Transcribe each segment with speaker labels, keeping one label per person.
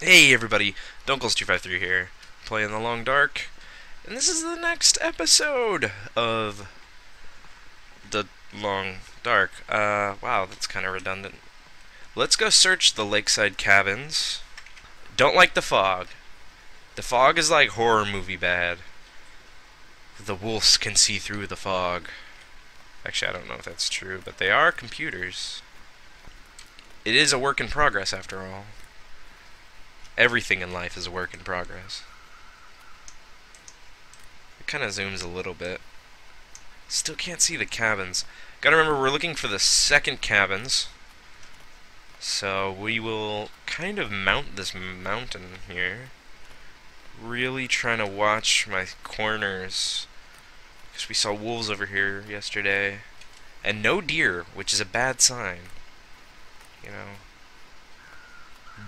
Speaker 1: Hey everybody, Duncles253 here, playing the Long Dark, and this is the next episode of the Long Dark. Wow, that's kind of redundant. Let's go search the lakeside cabins. Don't like the fog. The fog is like horror movie bad. The wolves can see through the fog. Actually, I don't know if that's true, but they are computers. It is a work in progress after all. Everything in life is a work in progress. It kind of zooms a little bit. Still can't see the cabins. Gotta remember, we're looking for the second cabins. So we will kind of mount this mountain here. Really trying to watch my corners. Because we saw wolves over here yesterday. And no deer, which is a bad sign. You know.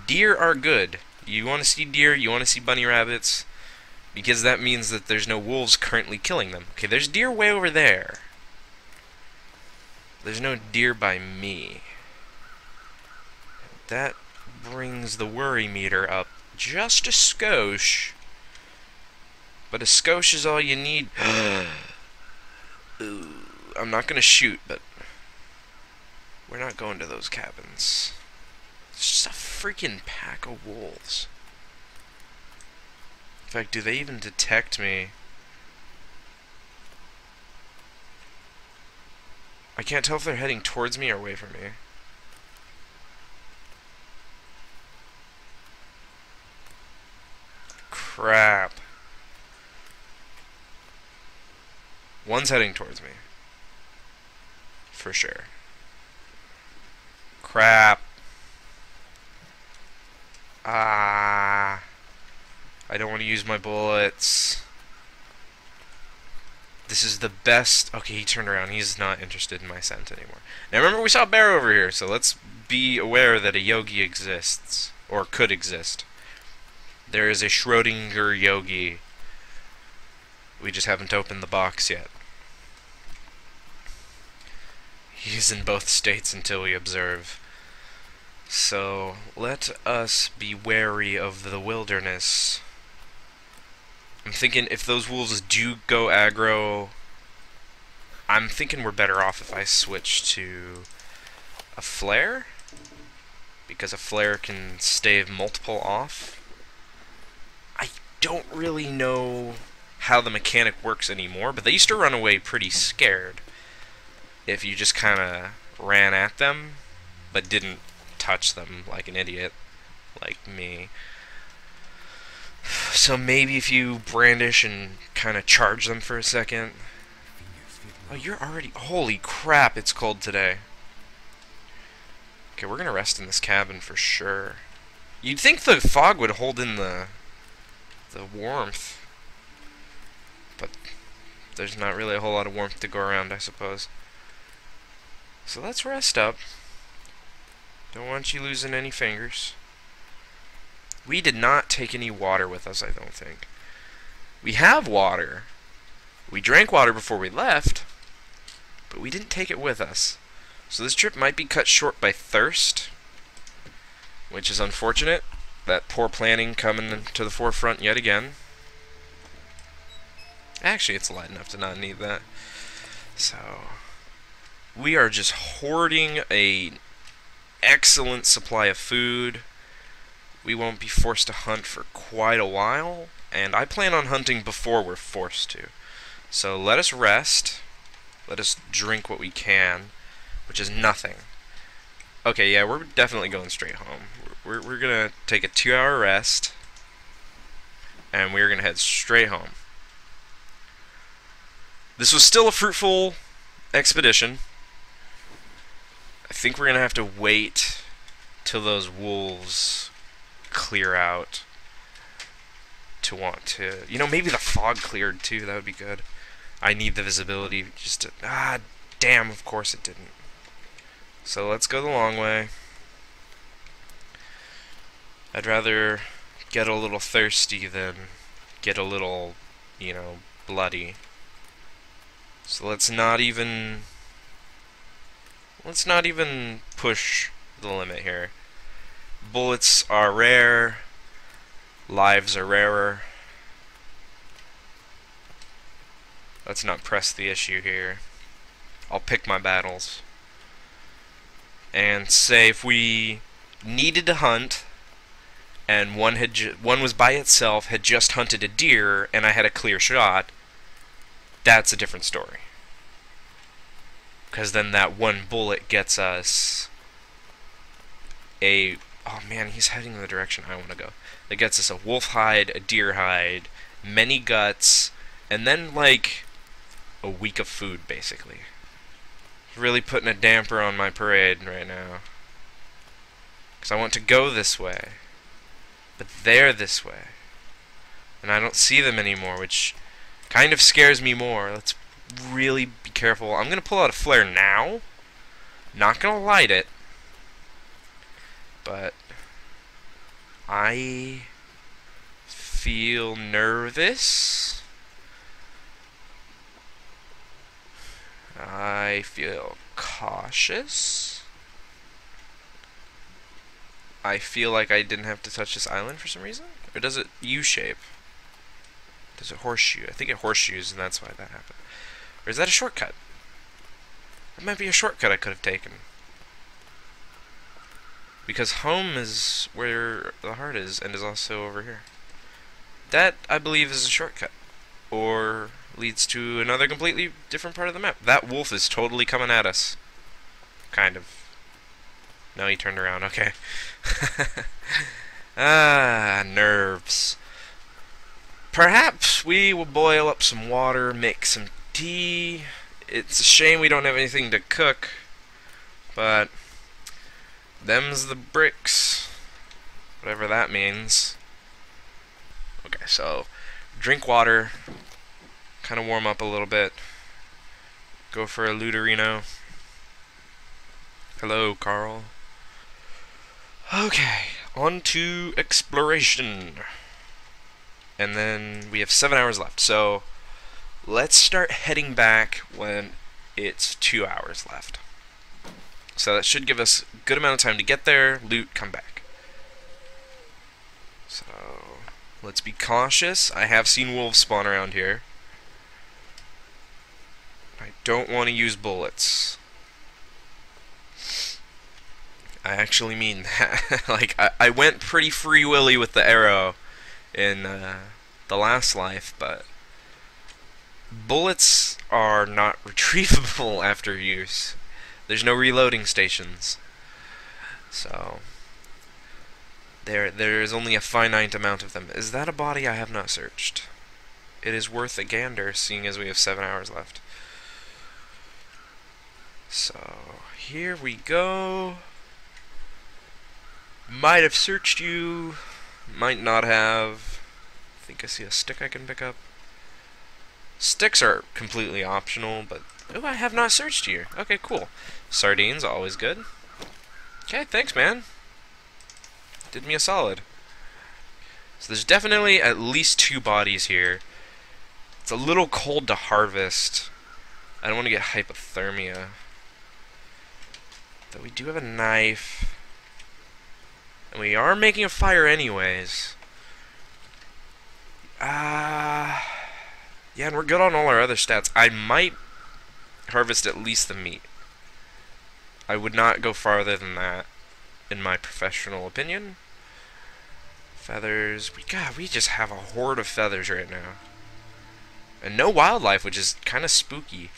Speaker 1: Deer are good. You want to see deer, you want to see bunny rabbits, because that means that there's no wolves currently killing them. Okay, there's deer way over there. There's no deer by me. That brings the worry meter up just a skosh. But a skosh is all you need. Ooh, I'm not going to shoot, but we're not going to those cabins. It's just a freaking pack of wolves. In fact, do they even detect me? I can't tell if they're heading towards me or away from me. Crap. One's heading towards me. For sure. Crap. Ah. I don't want to use my bullets. This is the best. Okay, he turned around. He's not interested in my scent anymore. Now remember, we saw a bear over here, so let's be aware that a Yogi exists. Or could exist. There is a Schrodinger Yogi. We just haven't opened the box yet. He's in both states until we observe. So, let us be wary of the wilderness. I'm thinking if those wolves do go aggro, I'm thinking we're better off if I switch to a flare, because a flare can stave multiple off. I don't really know how the mechanic works anymore, but they used to run away pretty scared if you just kind of ran at them, but didn't touch them like an idiot, like me. So maybe if you brandish and kind of charge them for a second. Oh, you're already... Holy crap, it's cold today. Okay, we're gonna rest in this cabin for sure. You'd think the fog would hold in the warmth, but there's not really a whole lot of warmth to go around, I suppose. So let's rest up. Don't want you losing any fingers. We did not take any water with us, I don't think. We have water. We drank water before we left, but we didn't take it with us. So this trip might be cut short by thirst, which is unfortunate. That poor planning coming to the forefront yet again. Actually, it's light enough to not need that. So, we are just hoarding an excellent supply of food. We won't be forced to hunt for quite a while, and I plan on hunting before we're forced to. So let us rest. Let us drink what we can, which is nothing. Okay, yeah, we're definitely going straight home. We're gonna take a 2-hour rest, and we're gonna head straight home. This was still a fruitful expedition. I think we're gonna have to wait till those wolves clear out to want to... You know, maybe the fog cleared too. That would be good. I need the visibility just to... Ah, damn, of course it didn't. So let's go the long way. I'd rather get a little thirsty than get a little, you know, bloody. So let's not even push the limit here. Bullets are rare. Lives are rarer. Let's not press the issue here. I'll pick my battles. And say if we needed to hunt, and one was by itself, had just hunted a deer, and I had a clear shot, that's a different story. Because then that one bullet gets us a... Oh man, he's heading in the direction I want to go. That gets us a wolf hide, a deer hide, many guts, and then, like, a week of food, basically. Really putting a damper on my parade right now. Because I want to go this way. But they're this way. And I don't see them anymore, which kind of scares me more. Let's really be careful. I'm going to pull out a flare now. Not going to light it. But I feel nervous. I feel cautious. I feel like I didn't have to touch this island for some reason. Or does it U-shape? Does it horseshoe? I think it horseshoes, and that's why that happened. Or is that a shortcut? It might be a shortcut I could have taken. Because home is where the heart is, and is also over here. That, I believe, is a shortcut. Or leads to another completely different part of the map. That wolf is totally coming at us. Kind of. No, he turned around. Okay. Nerves. Perhaps we will boil up some water, make some tea. It's a shame we don't have anything to cook. But them's the bricks. Whatever that means. Okay, so drink water. Kind of warm up a little bit. Go for a Luderino. Hello, Carl. Okay, on to exploration. And then we have 7 hours left. So let's start heading back when it's 2 hours left. So that should give us a good amount of time to get there, loot, come back. So let's be cautious. I have seen wolves spawn around here. I don't want to use bullets. I actually mean that. Like, I went pretty free willy with the arrow in the last life, but bullets are not retrievable after use. There's no reloading stations. So there is only a finite amount of them. Is that a body I have not searched? It is worth a gander, seeing as we have 7 hours left. So here we go. Might have searched you, might not have. I think I see a stick I can pick up. Sticks are completely optional, but oh, I have not searched you. Okay, cool. Sardines, always good. Okay, thanks, man. Did me a solid. So there's definitely at least 2 bodies here. It's a little cold to harvest. I don't want to get hypothermia. Though we do have a knife. And we are making a fire anyways. Yeah, and we're good on all our other stats. I might harvest at least the meat. I would not go farther than that, in my professional opinion. Feathers. We just have a horde of feathers right now. And no wildlife, which is kind of spooky.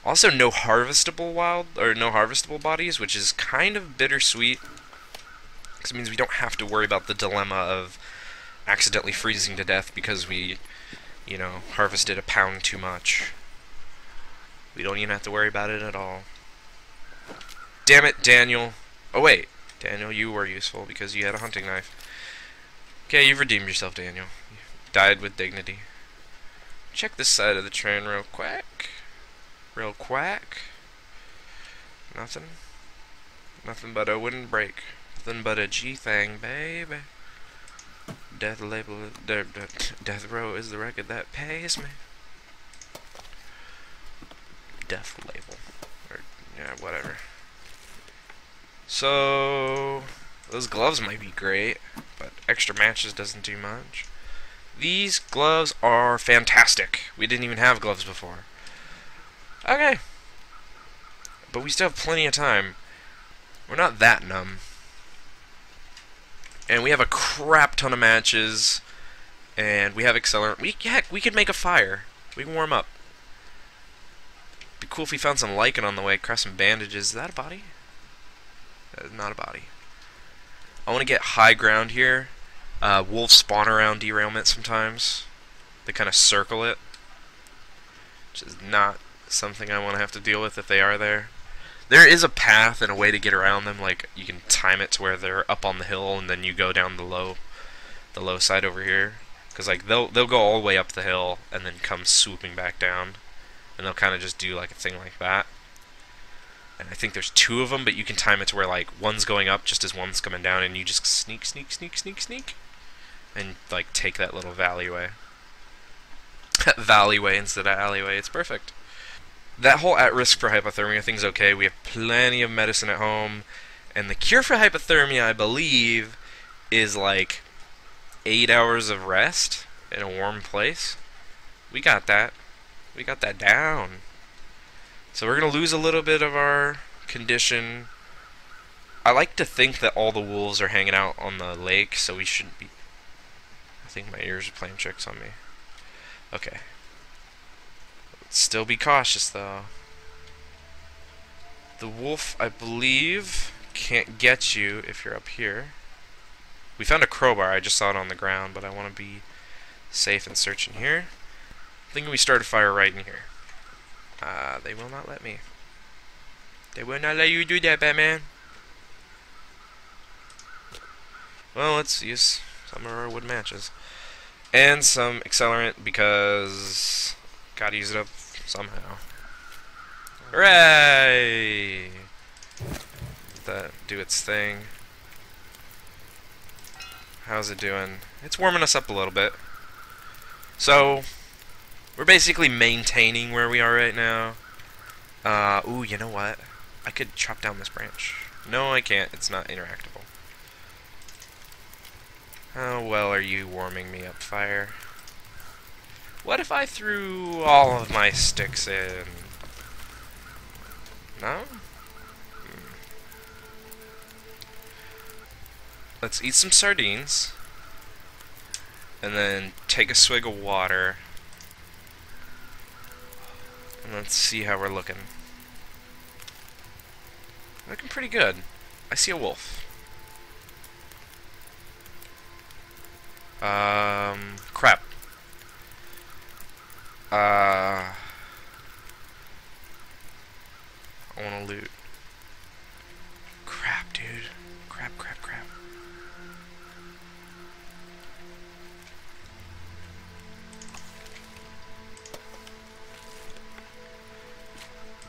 Speaker 1: Also, no harvestable no harvestable bodies, which is kind of bittersweet. Because it means we don't have to worry about the dilemma of accidentally freezing to death because we, you know, harvested a pound too much. We don't even have to worry about it at all. Damn it, Daniel. Oh, wait. Daniel, you were useful because you had a hunting knife. Okay, you've redeemed yourself, Daniel. You died with dignity. Check this side of the train real quick. Real quack. Nothing. Nothing but a wooden brake. Nothing but a G thing, baby. Death row is the record that pays me. Death label. Or, yeah, whatever. So, Those gloves might be great, but extra matches doesn't do much. These gloves are fantastic. We didn't even have gloves before. Okay. But we still have plenty of time. We're not that numb. And we have a crap ton of matches. And we have accelerant. Heck, we could make a fire. We can warm up. Be cool if we found some lichen on the way. Craft some bandages. Is that a body? That is not a body. I want to get high ground here. Wolves spawn around derailment sometimes. They kind of circle it. Which is not something I want to have to deal with if they are there. There is a path and a way to get around them. Like, you can time it to where they're up on the hill and then you go down the low side over here. Because, like, they'll go all the way up the hill and then come swooping back down. And they'll kind of just do, like, a thing like that. And I think there's 2 of them, but you can time it to where, like, one's going up just as one's coming down, and you just sneak, sneak, sneak, sneak, sneak. And, like, take that little valleyway. Valleyway instead of alleyway. It's perfect. That whole at-risk for hypothermia thing's okay. We have plenty of medicine at home. And the cure for hypothermia, I believe, is, like, 8 hours of rest in a warm place. We got that. We got that down. So we're going to lose a little bit of our condition. I like to think that all the wolves are hanging out on the lake, so we shouldn't be... I think my ears are playing tricks on me. Okay. Let's still be cautious, though. The wolf, I believe, can't get you if you're up here. We found a crowbar. I just saw it on the ground, but I want to be safe and search in here. I think we start a fire right in here. They will not let me. They will not let you do that, Batman. Well, let's use some of our wood matches. And some accelerant because... gotta use it up somehow. Hooray! Let that do its thing. How's it doing? It's warming us up a little bit. So... we're basically maintaining where we are right now. Ooh, you know what? I could chop down this branch. No, I can't. It's not interactable. How well are you warming me up, fire? What if I threw all of my sticks in? No? Let's eat some sardines. And then take a swig of water. And let's see how we're looking. Looking pretty good. I see a wolf. Crap. I wanna loot. Crap, dude. Crap, crap, crap.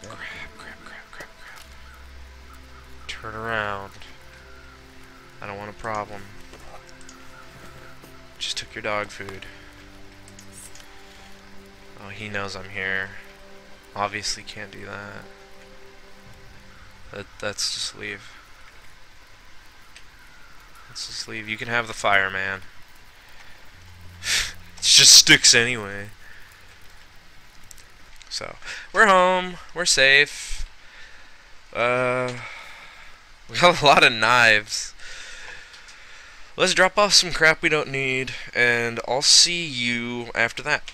Speaker 1: Crap, crap, crap, crap, crap. Turn around. I don't want a problem. Just took your dog food. Oh, he knows I'm here. Obviously can't do that. Let's just leave. Let's just leave. You can have the fire, man. It's just sticks anyway. So, we're home. We're safe. We got a lot of knives. Let's drop off some crap we don't need, and I'll see you after that.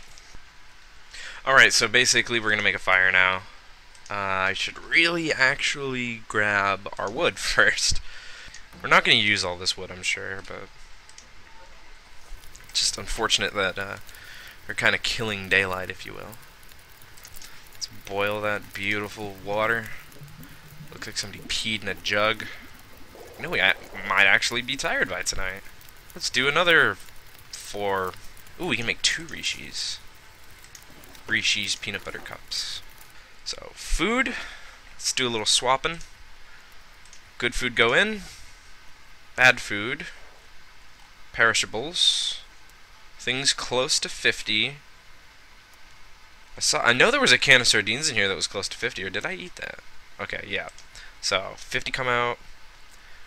Speaker 1: Alright, so basically we're going to make a fire now. I should really actually grab our wood first. We're not going to use all this wood, I'm sure, but... it's just unfortunate that we're kind of killing daylight, if you will. Let's boil that beautiful water. Looks like somebody peed in a jug. You know, we might actually be tired by tonight. Let's do another 4... ooh, we can make 2 Rishis. Rishi's peanut butter cups. So, food. Let's do a little swapping. Good food go in. Bad food. Perishables. Things close to 50. I know there was a can of sardines in here that was close to 50, or did I eat that? Okay, yeah. So, 50 come out.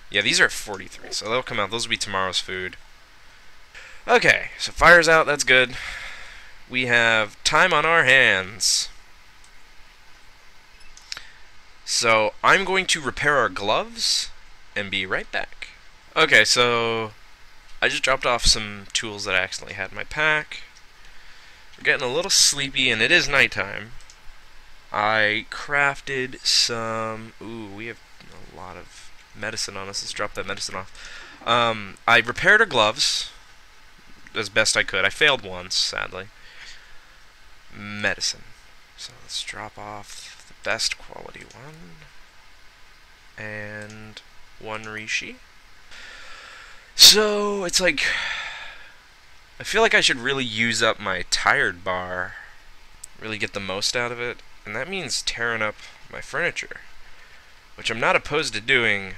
Speaker 1: Yeah, these are at 43, so they'll come out. Those will be tomorrow's food. Okay, so fire's out. That's good. We have time on our hands. So I'm going to repair our gloves and be right back. Okay, so I just dropped off some tools that I accidentally had in my pack. We're getting a little sleepy, and it is nighttime. I crafted some... Ooh, we have a lot of medicine on us. Let's drop that medicine off. I repaired our gloves as best I could. I failed once, sadly. Medicine. So let's drop off the best quality one. And one Rishi. So, it's like... I feel like I should really use up my tired bar. Really get the most out of it. And that means tearing up my furniture. Which I'm not opposed to doing,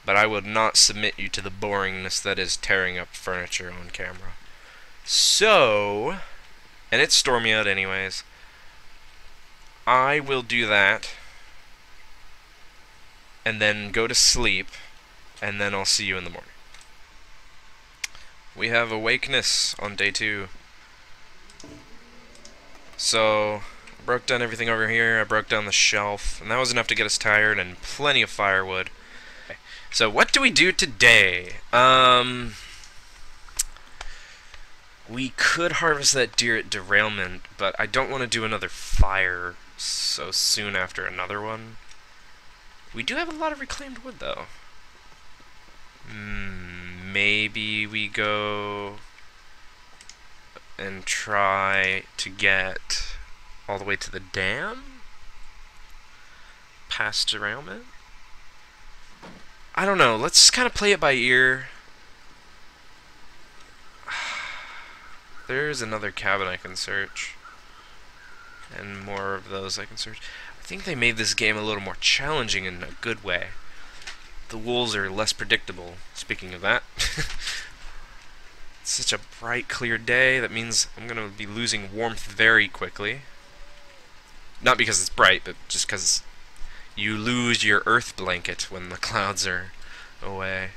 Speaker 1: but I would not submit you to the boringness that is tearing up furniture on camera. So... And it's stormy out anyways. I will do that. And then go to sleep. And then I'll see you in the morning. We have awakeness on day 2. So, I broke down everything over here. I broke down the shelf. And that was enough to get us tired and plenty of firewood. Okay. So, what do we do today? We could harvest that deer at derailment, but I don't want to do another fire so soon after another one. We do have a lot of reclaimed wood, though. Maybe we go and try to get all the way to the dam? Past derailment? I don't know. Let's kind of play it by ear. There's another cabin I can search. And more of those I can search. I think they made this game a little more challenging in a good way. The wolves are less predictable, speaking of that. It's such a bright, clear day. That means I'm going to be losing warmth very quickly. Not because it's bright, but just because you lose your earth blanket when the clouds are away.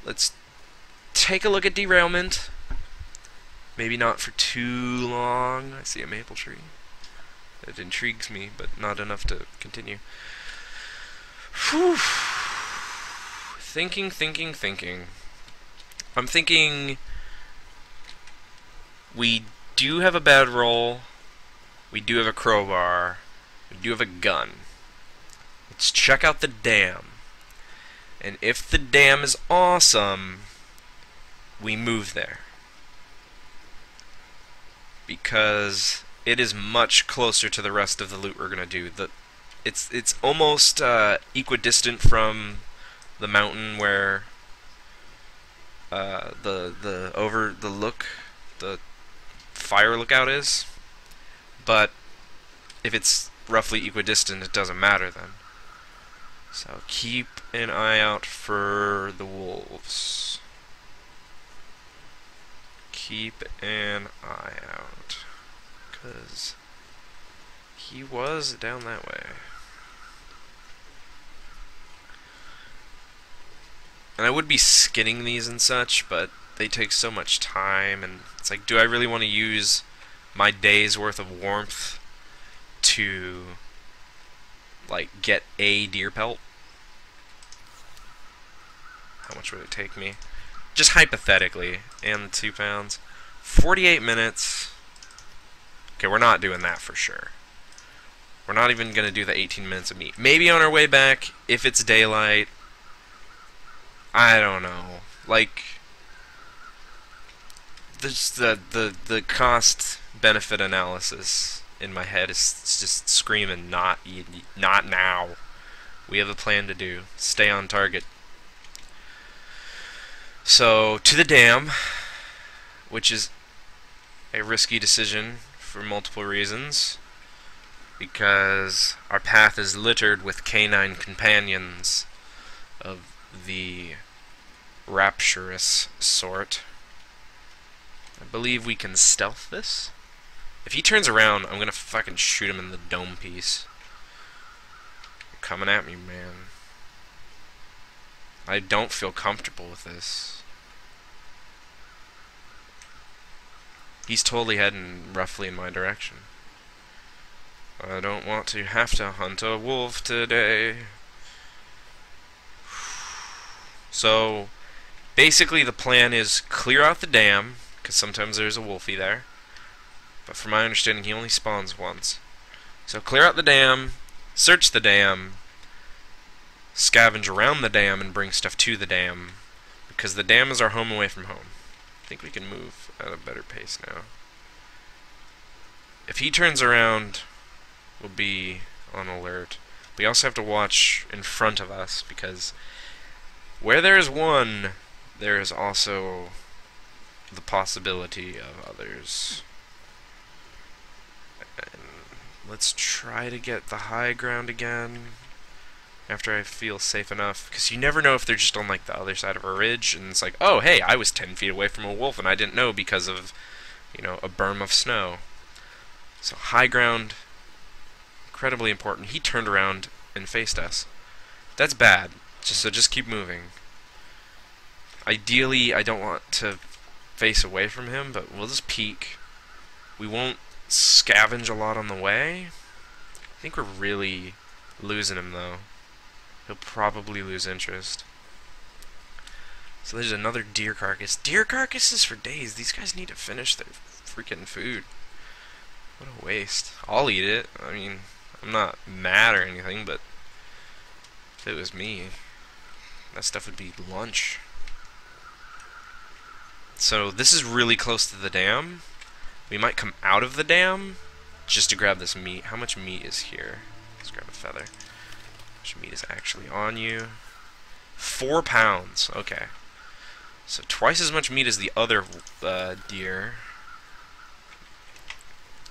Speaker 1: Let's take a look at derailment. Maybe not for too long. I see a maple tree. It intrigues me, but not enough to continue. Whew. Thinking. I'm thinking we do have a bedroll. We do have a crowbar. We do have a gun. Let's check out the dam. And if the dam is awesome, we move there. Because it is much closer to the rest of the loot we're gonna do. It's almost equidistant from the mountain where the fire lookout is. But if it's roughly equidistant, it doesn't matter then. So keep an eye out for the wolves. Keep an eye out. 'Cause he was down that way. And I would be skinning these and such, but they take so much time, and it's like, do I really want to use my day's worth of warmth to, like, get a deer pelt? How much would it take me? Just hypothetically, and the 2 pounds. 48 minutes. Okay, we're not doing that for sure. We're not even going to do the 18 minutes of meat. Maybe on our way back, if it's daylight. I don't know. Like, the cost-benefit analysis in my head is just screaming, not now. We have a plan to do. Stay on target. So, to the dam, which is a risky decision for multiple reasons, because our path is littered with canine companions of the rapturous sort. I believe we can stealth this. If he turns around, I'm gonna fucking shoot him in the dome piece. coming at me, man. I don't feel comfortable with this. He's totally heading roughly in my direction. I don't want to have to hunt a wolf today. So, basically the plan is clear out the dam, because sometimes there's a wolfie there. But from my understanding, he only spawns once. So clear out the dam, search the dam, scavenge around the dam, and bring stuff to the dam. Because the dam is our home away from home. I think we can move at a better pace now. If he turns around, we'll be on alert. We also have to watch in front of us, because where there is one, there is also the possibility of others. And let's try to get the high ground again after I feel safe enough, because you never know if they're just on like the other side of a ridge, and it's like, oh hey, I was 10 feet away from a wolf and I didn't know because of, you know, a berm of snow. So high ground, incredibly important. He turned around and faced us. That's bad. Just keep moving. Ideally, I don't want to face away from him, but we'll just peek. We won't scavenge a lot on the way. I think we're really losing him, though. He'll probably lose interest. So there's another deer carcass. Deer carcasses for days. These guys need to finish their freaking food. What a waste. I'll eat it. I mean, I'm not mad or anything, but if it was me, that stuff would be lunch. So this is really close to the dam. We might come out of the dam just to grab this meat. How much meat is here? Let's grab a feather. How much meat is actually on you? 4 pounds. Okay. So twice as much meat as the other deer.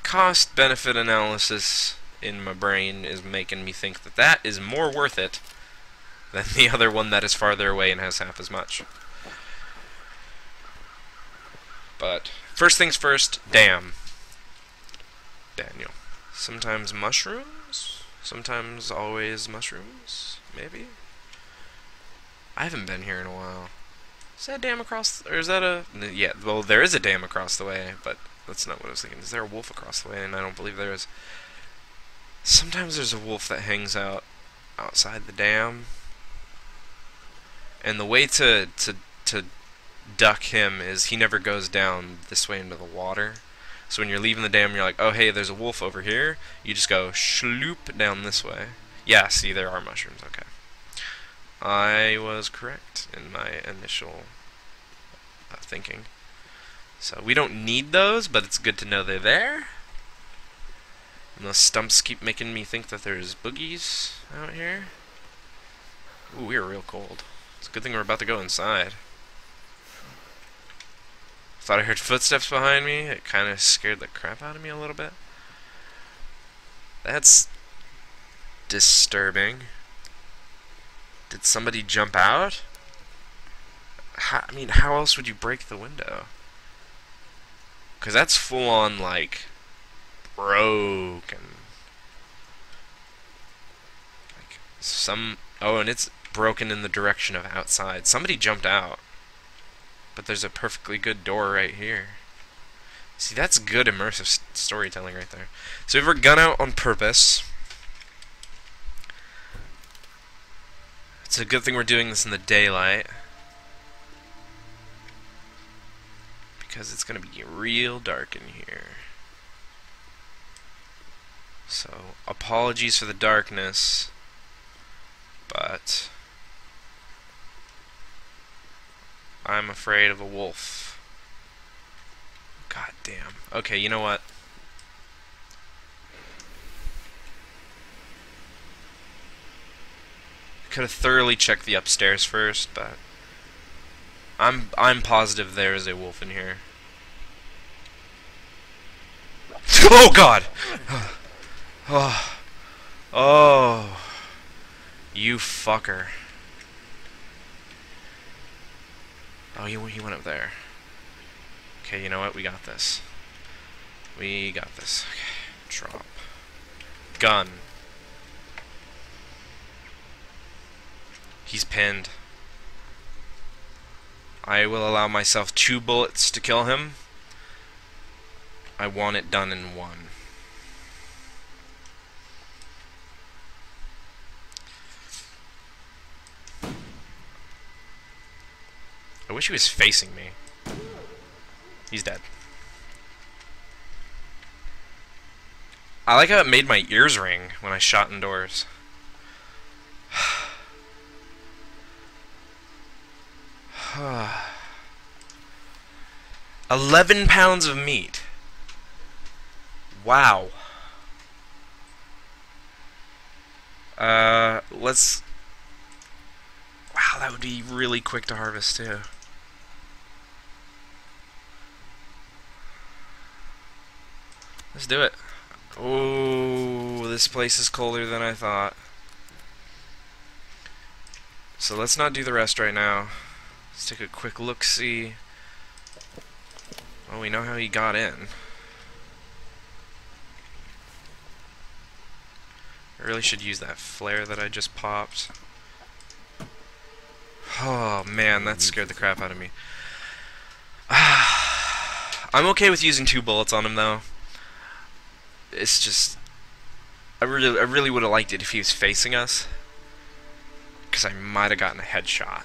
Speaker 1: Cost-benefit analysis in my brain is making me think that that is more worth it than the other one that is farther away and has half as much. But first things first, dam. Daniel. Sometimes mushrooms? Sometimes always mushrooms? Maybe? I haven't been here in a while. Is that a dam across... or is that a... yeah, well, there is a dam across the way, but that's not what I was thinking. Is there a wolf across the way? And I don't believe there is. Sometimes there's a wolf that hangs out outside the dam. And the way to duck him is he never goes down this way into the water. So when you're leaving the dam, you're like, oh hey, there's a wolf over here. You just go shloop down this way. Yeah, see, there are mushrooms. Okay. I was correct in my initial thinking. So we don't need those, but it's good to know they're there. And those stumps keep making me think that there's boogies out here. Ooh, we are real cold. It's a good thing we're about to go inside. Thought I heard footsteps behind me. It kind of scared the crap out of me a little bit. That's disturbing. Did somebody jump out? I mean, how else would you break the window? Because that's full on, like, broken. Like, oh, and it's broken in the direction of outside. Somebody jumped out. But there's a perfectly good door right here. See, that's good immersive storytelling right there. So we have our gun out on purpose. It's a good thing we're doing this in the daylight, because it's going to be real dark in here. So, apologies for the darkness, but I'm afraid of a wolf. God damn. Okay, you know what? Could have thoroughly checked the upstairs first, but I'm positive there is a wolf in here. Oh God! Oh, oh, you fucker! Oh, he went up there. Okay, you know what? We got this. We got this. Okay, drop. Gun. He's pinned. I will allow myself 2 bullets to kill him. I want it done in 1. I wish he was facing me. He's dead. I like how it made my ears ring when I shot indoors. 11 pounds of meat. Wow. Let's... Wow, that would be really quick to harvest, too. Let's do it. Oh, this place is colder than I thought. So let's not do the rest right now. Let's take a quick look-see. Oh, we know how he got in. I really should use that flare that I just popped. Oh, man, that scared the crap out of me. I'm okay with using 2 bullets on him, though. It's just... I really would have liked it if he was facing us. Because I might have gotten a headshot.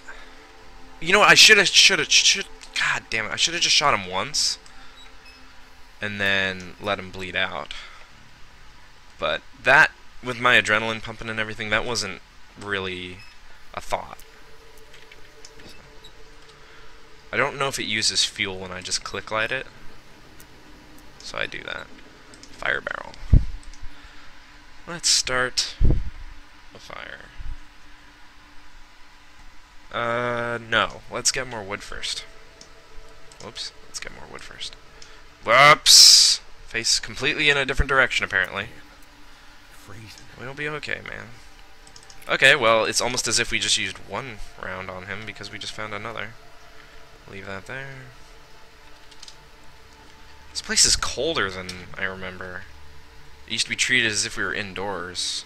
Speaker 1: You know what, I should God damn it, I should have just shot him once. And then let him bleed out. But that, with my adrenaline pumping and everything, that wasn't really a thought. So, I don't know if it uses fuel when I just click light it. So I do that. Fire barrel. Let's start a fire. No. Let's get more wood first. Whoops. Let's get more wood first. Whoops! Face completely in a different direction, apparently. We'll be okay, man. Okay, well, it's almost as if we just used 1 round on him because we just found another. Leave that there. This place is colder than I remember. It used to be treated as if we were indoors.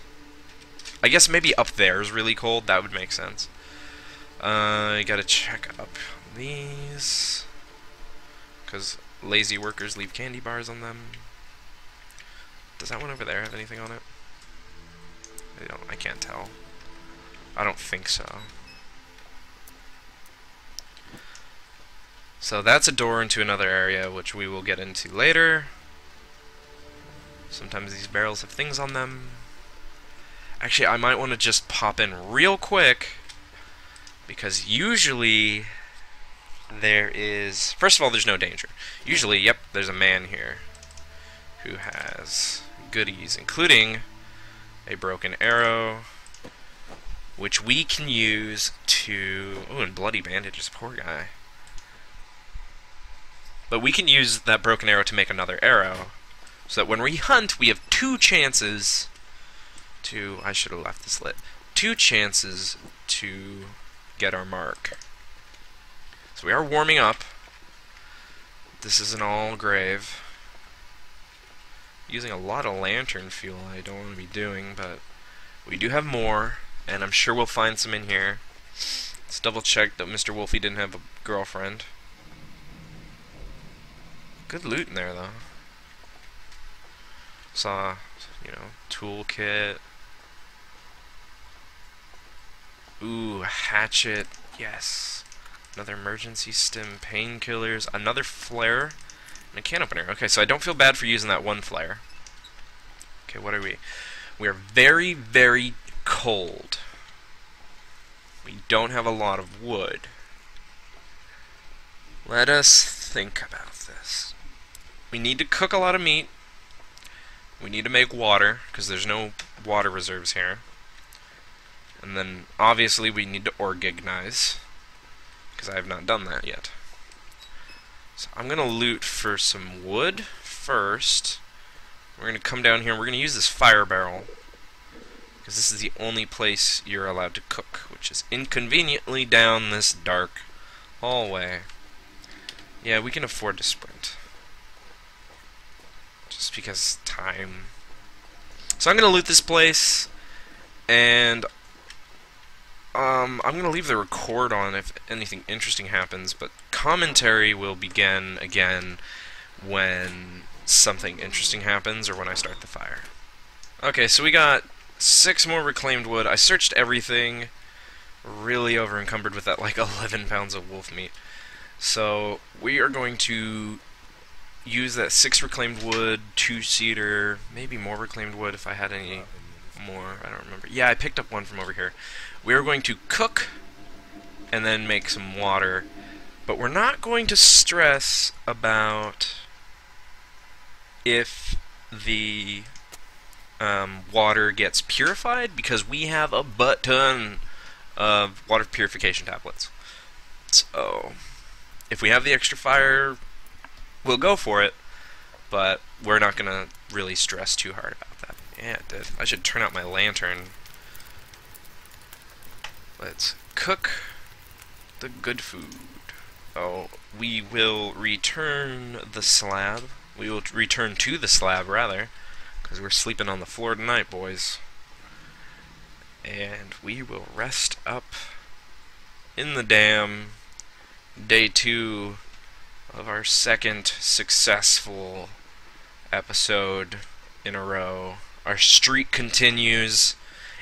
Speaker 1: I guess maybe up there is really cold. That would make sense. You gotta check up these. Because lazy workers leave candy bars on them. Does that one over there have anything on it? I can't tell. I don't think so. So that's a door into another area, which we will get into later. Sometimes these barrels have things on them. Actually, I might want to just pop in real quick, because usually there is... First of all, there's no danger. Usually, yep, there's a man here who has goodies, including a broken arrow, which we can use to... Oh, and bloody bandages, poor guy. But we can use that broken arrow to make another arrow, so that when we hunt, we have 2 chances to... I should have left this lit. 2 chances to get our mark. So we are warming up. This isn't all grave. Using a lot of lantern fuel I don't want to be doing, but we do have more, and I'm sure we'll find some in here. Let's double check that Mr. Wolfie didn't have a girlfriend. Good loot in there, though. Saw, you know, toolkit. Ooh, a hatchet. Yes. Another emergency stim, painkillers, another flare, and a can opener. Okay, so I don't feel bad for using that 1 flare. Okay, what are we? We are very, very cold. We don't have a lot of wood. Let us think about this. We need to cook a lot of meat. We need to make water, because there's no water reserves here. And then, obviously, we need to organize, because I have not done that yet. So I'm going to loot for some wood first. We're going to come down here and we're going to use this fire barrel, because this is the only place you're allowed to cook, which is inconveniently down this dark hallway. Yeah, we can afford to sprint. Just because time. So I'm going to loot this place, and I'm gonna leave the record on if anything interesting happens, but commentary will begin again when something interesting happens or when I start the fire. Okay, so we got 6 more reclaimed wood. I searched everything, really over encumbered with that like 11 pounds of wolf meat. So we are going to use that 6 reclaimed wood, 2 cedar, maybe more reclaimed wood if I had any more. I don't remember. Yeah, I picked up one from over here. We are going to cook and then make some water, but we're not going to stress about if the water gets purified, because we have a butt ton of water purification tablets. So if we have the extra fire, we'll go for it, but we're not going to really stress too hard about that. Yeah, it did. I should turn out my lantern. Let's cook the good food. Oh, we will return the slab. We will return to the slab, rather, because we're sleeping on the floor tonight, boys. And we will rest up in the dam. Day 2 of our second successful episode in a row. Our streak continues,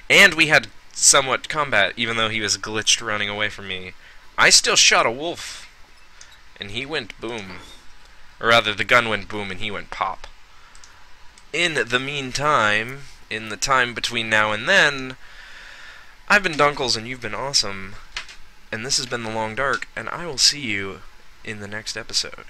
Speaker 1: and we had somewhat combat, even though he was glitched running away from me. I still shot a wolf, and he went boom. Or rather, the gun went boom and he went pop. In the meantime, in the time between now and then, I've been Duncles and you've been awesome. And this has been The Long Dark, and I will see you in the next episode.